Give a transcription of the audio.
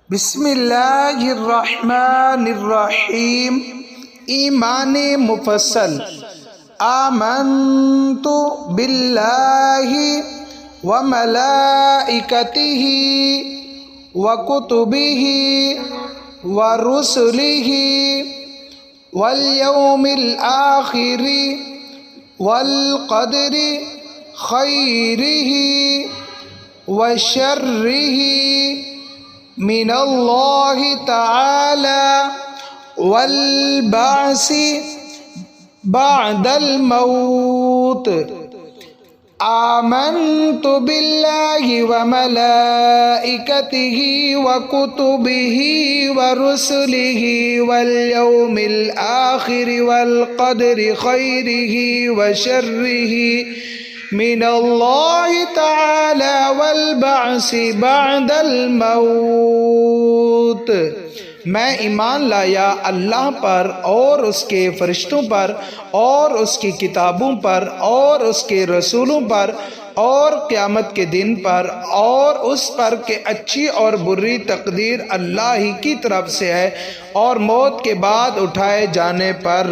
बिस्मिल्लाहिर्रहमानिर्रहीम। ईमान मुफस्सल। आमन्तु बिल्लाहि व मलाइकतिहि व कुतुबिहि व रुसुलिहि वल यौमिल आखिरि वल क़द्रि खैरिहि व शर्रिहि मिनल्लाहि तआला वल बासी बादल मौत। आमन्तु बिल्लाहि व मलाइकतिहि व कुतुबिहि व रुसुलिहि वल यौमिल आखिरि वल क़द्रि खैरिहि व शर्रिहि मिनल्लाहि तआला वल बासी बादल मौत। मैं ईमान लाया अल्लाह पर और उसके फरिश्तों पर और उसकी किताबों पर और उसके रसूलों पर और क़यामत के दिन पर और उस पर कि अच्छी और बुरी तकदीर अल्लाह ही की तरफ से है और मौत के बाद उठाए जाने पर।